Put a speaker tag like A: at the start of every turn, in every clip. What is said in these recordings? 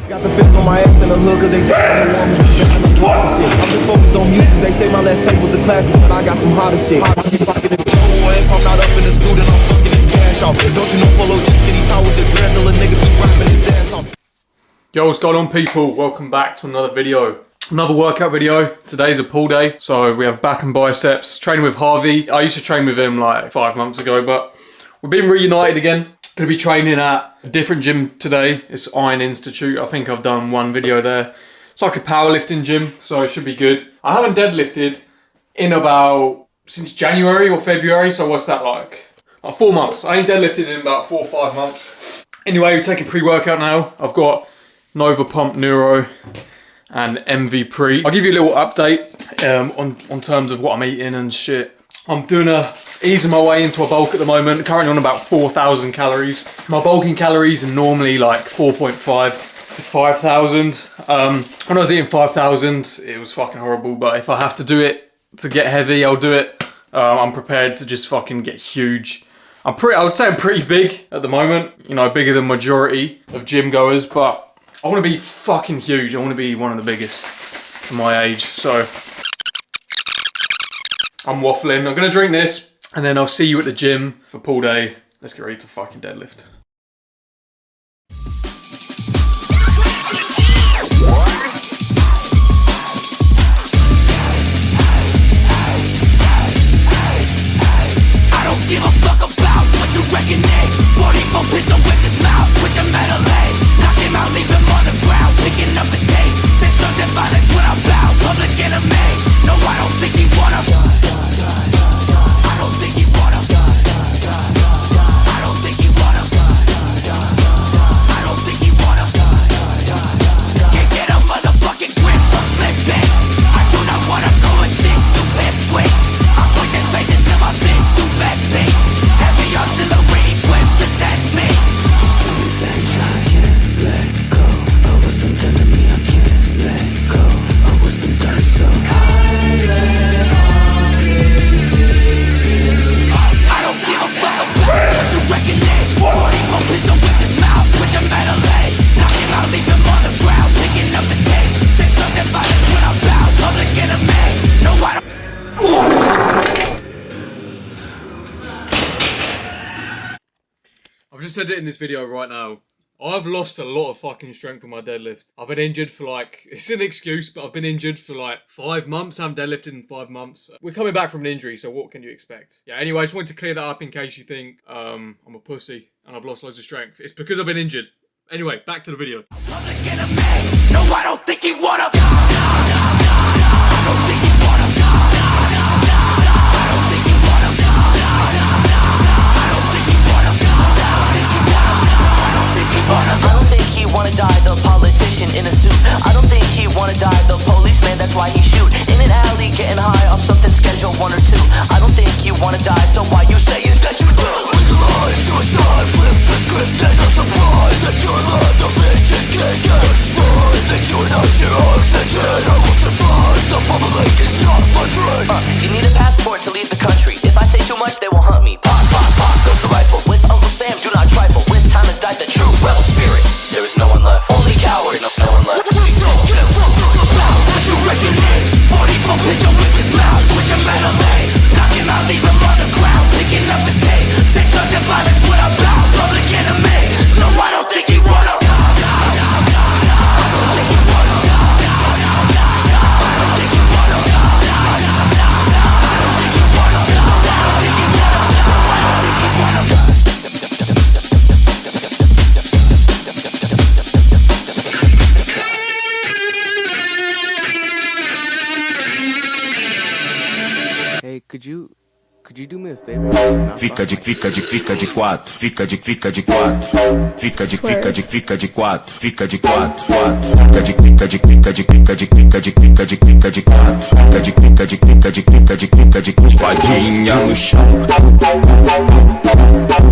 A: Got the fifth on my ass in the hood cause they I'm just focused on music. They say my last tape was a classic, but I got some hotter shit. I get fucking in the if I'm not up in the studio, I'm fucking his cash off. Don't you know Polo just get he tall with the dreads till a nigga be rapping his ass off.
B: Yo, what's going on, people? Welcome back to another video. Another workout video. Today's a pull day, so we have back and biceps. Training with Harvey. I used to train with him like 5 months ago, but we've been reunited again. Gonna be training at a different gym today. It's Iron Institute. I think I've done one video there. It's like a powerlifting gym, so it should be good. I haven't deadlifted in since January or February, so what's that like? Like 4 months. I ain't deadlifted in about 4 or 5 months. Anyway, we're taking pre-workout now. I've got Nova Pump Neuro and MV Pre. I'll give you a little update on terms of what I'm eating and shit. I'm easing my way into a bulk at the moment, currently on about 4,000 calories. My bulking calories are normally like 4.5 to 5,000. When I was eating 5,000, it was fucking horrible, but if I have to do it to get heavy, I'll do it. I'm prepared to just fucking get huge. I would say I'm pretty big at the moment, you know, bigger than majority of gym goers, but I want to be fucking huge. I want to be one of the biggest for my age, so I'm waffling. I'm gonna drink this, and then I'll see you at the gym for pull day. Let's get ready to fucking deadlift.
C: I don't give a fuck about what you reckon, eh? 44 pistol whip his mouth with your metal leg. Knock him out, leave him on the ground, picking up his tape. Since drugs and violence, what I'm about, public enemy. No, I don't think he wanna. I don't think he wanna. I don't think he wanna. I don't think he wanna. Can't get a motherfucking grip, I'm slipping. I do not wanna go exist, stupid swings. I'm pushing face into my bitch, stupid beat. Heavy artillery equipped to test me. Some revenge I can't let go of what's been done to me. I can't let go of what's been done, so I let all this sleep in. I don't give a fuck about what you reckon, eh? 44 pistol whip his mouth with your metal leg. Knock him out, leave him on the ground, picking up his tape. Sex, drugs, and violence when I'm bound, public enemy. No, I don't.
B: I've just said it in this video right now. I've lost a lot of fucking strength with my deadlift. I've been injured for like, it's an excuse, but I've been injured for like 5 months. I haven't deadlifted in 5 months. We're coming back from an injury, so what can you expect? Yeah, anyway, I just wanted to clear that up in case you think I'm a pussy and I've lost loads of strength. It's because I've been injured. Anyway, back to the video.
C: Public enemy. No, I don't think he wanna. I don't think he wanna. I don't think he wanna. I don't think he wanna. I don't think he wanna die, the politician in a suit. I don't think he wanna die, the policeman, that's why he shoot. In an alley, getting high off something schedule 1 or 2. I don't think you wanna die, so why you saying that you do? Legalize suicide, flip the script and not surprise that your life, the bitches can't get exposed. That you know your oxygen, I will survive. The public is not my friend. You need a passport to leave the country. If I say too much, they will hunt me. Pop, pop, pop, goes the rifle. With Uncle Sam, do not trifle. With time has died the true rebel spirit. There is no one left. Only cowards. No one left. We don't give a fuck about what you reckon, eh? 44 pistol whip his mouth with your metal leg. Knock him out, leave him on the ground, picking up his tape. Sex, drugs, and violence, what I'm about, public enemy. No, I don't think he wanna. I don't think he wanna. I don't think he wanna. I don't think he wanna. I don't think he wanna. I don't think he wanna.
D: Hey, could you do me a favor?
E: Fica de quatro, fica de quatro, fica de quatro, fica de quatro, fica de quatro, espadinha no chão. Espadinha no chão. Fica de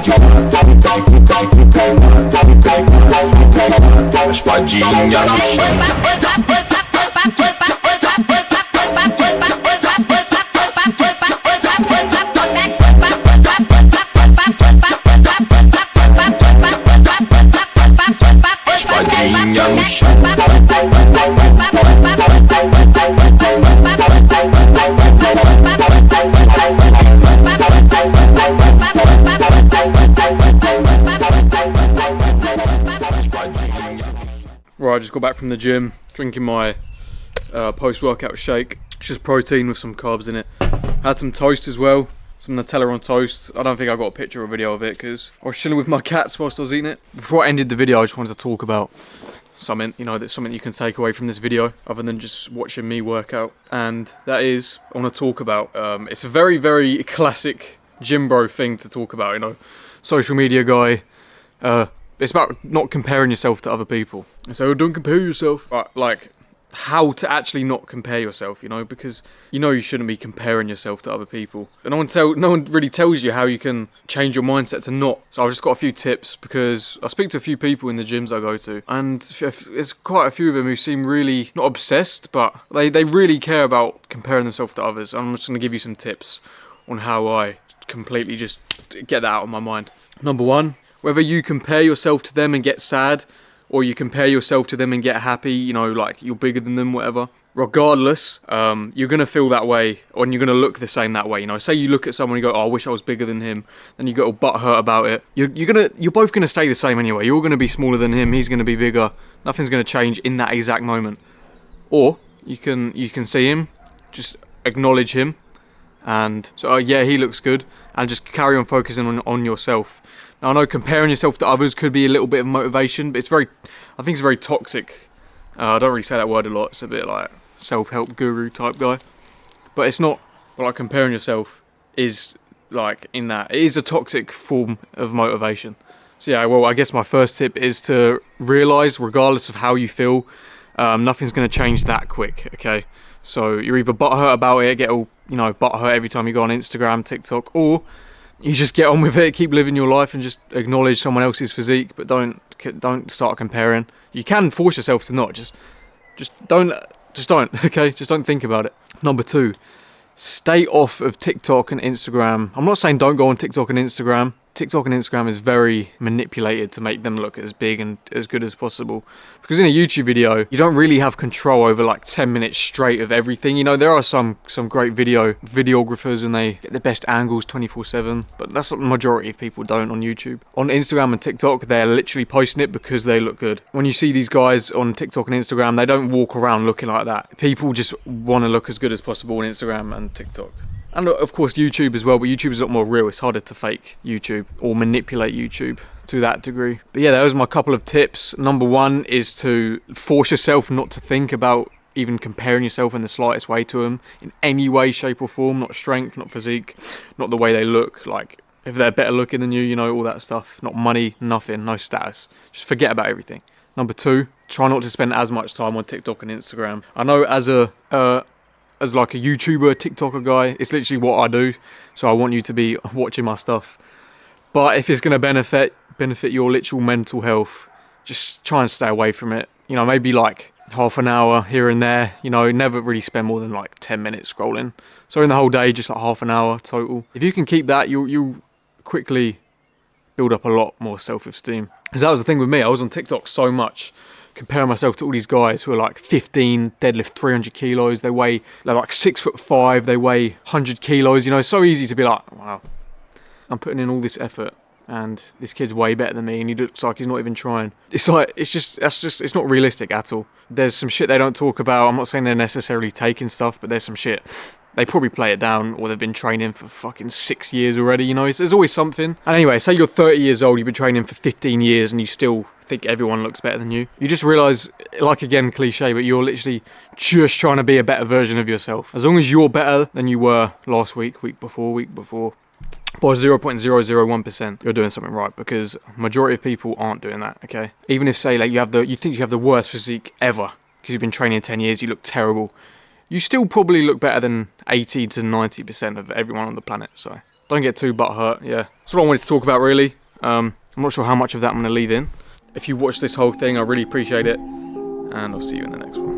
E: de quatro, fica de quatro, espadinha no chão. Espadinha no chão.
B: Right, I just got back from the gym, drinking my post-workout shake. It's just protein with some carbs in it. Had some toast as well, some Nutella on toast. I don't think I got a picture or video of it because I was chilling with my cats whilst I was eating it. Before I ended the video, I just wanted to talk about something, you know, that's something you can take away from this video other than just watching me work out. And that is, I want to talk about, it's a very, very classic gym bro thing to talk about, you know, social media guy. It's about not comparing yourself to other people. So don't compare yourself. But like, how to actually not compare yourself, you know, because you know you shouldn't be comparing yourself to other people. But no one really tells you how you can change your mindset to not. So I've just got a few tips because I speak to a few people in the gyms I go to, and there's quite a few of them who seem really not obsessed, but they really care about comparing themselves to others. I'm just going to give you some tips on how I completely just get that out of my mind. Number one, whether you compare yourself to them and get sad, or you compare yourself to them and get happy, you know, like you're bigger than them, whatever. Regardless, you're going to feel that way, or you're going to look the same that way, you know. Say you look at someone and you go, oh, I wish I was bigger than him, then you get all butthurt about it. You're both going to stay the same anyway. You're going to be smaller than him, he's going to be bigger. Nothing's going to change in that exact moment. Or you can see him, just acknowledge him, and so yeah, he looks good, and just carry on focusing on yourself. Now, I know comparing yourself to others could be a little bit of motivation, but I think it's very toxic. I don't really say that word a lot. It's a bit like self-help guru type guy, but it's not. Like, comparing yourself is like in that. It is a toxic form of motivation. So yeah, well, I guess my first tip is to realise, regardless of how you feel, nothing's going to change that quick, okay? So you're either butthurt about it, get all, you know, butthurt every time you go on Instagram, TikTok, or you just get on with it, keep living your life and just acknowledge someone else's physique, but don't start comparing. You can force yourself to not, just don't, okay? Just don't think about it. Number two, stay off of TikTok and Instagram. I'm not saying don't go on TikTok and Instagram. TikTok and Instagram is very manipulated to make them look as big and as good as possible. Because in a YouTube video, you don't really have control over like 10 minutes straight of everything. You know, there are some great videographers and they get the best angles 24/7, but that's what the majority of people don't on YouTube. On Instagram and TikTok, they're literally posting it because they look good. When you see these guys on TikTok and Instagram, they don't walk around looking like that. People just want to look as good as possible on Instagram and TikTok. And of course YouTube as well, but YouTube is a lot more real. It's harder to fake YouTube or manipulate YouTube to that degree. But yeah, those are my couple of tips. Number one is to force yourself not to think about even comparing yourself in the slightest way to them in any way, shape or form. Not strength, not physique, not the way they look, like if they're better looking than you, you know, all that stuff. Not money, nothing, no status. Just forget about everything. Number two, try not to spend as much time on TikTok and Instagram. I know as like a YouTuber, TikToker guy, it's literally what I do. So I want you to be watching my stuff. But if it's going to benefit your literal mental health, just try and stay away from it. You know, maybe like half an hour here and there. You know, never really spend more than like 10 minutes scrolling. So in the whole day, just like half an hour total. If you can keep that, you'll quickly build up a lot more self-esteem. Because that was the thing with me. I was on TikTok so much, comparing myself to all these guys who are like 15, deadlift 300 kilos, they're like 6'5", they weigh 100 kilos, you know. It's so easy to be like, wow, I'm putting in all this effort and this kid's way better than me and he looks like he's not even trying. It's like, it's not realistic at all. There's some shit they don't talk about. I'm not saying they're necessarily taking stuff, but there's some shit. They probably play it down, or they've been training for fucking 6 years already, you know. There's always something. And anyway, say you're 30 years old, you've been training for 15 years and you still think everyone looks better than you. You just realise, like again, cliche, but you're literally just trying to be a better version of yourself. As long as you're better than you were last week, week before, by 0.001%, you're doing something right, because majority of people aren't doing that, okay? Even if, say, like you think you have the worst physique ever, because you've been training 10 years, you look terrible, you still probably look better than 80 to 90% of everyone on the planet, so Don't get too butthurt, yeah. That's what I wanted to talk about, really. I'm not sure how much of that I'm going to leave in. If you watch this whole thing, I really appreciate it. And I'll see you in the next one.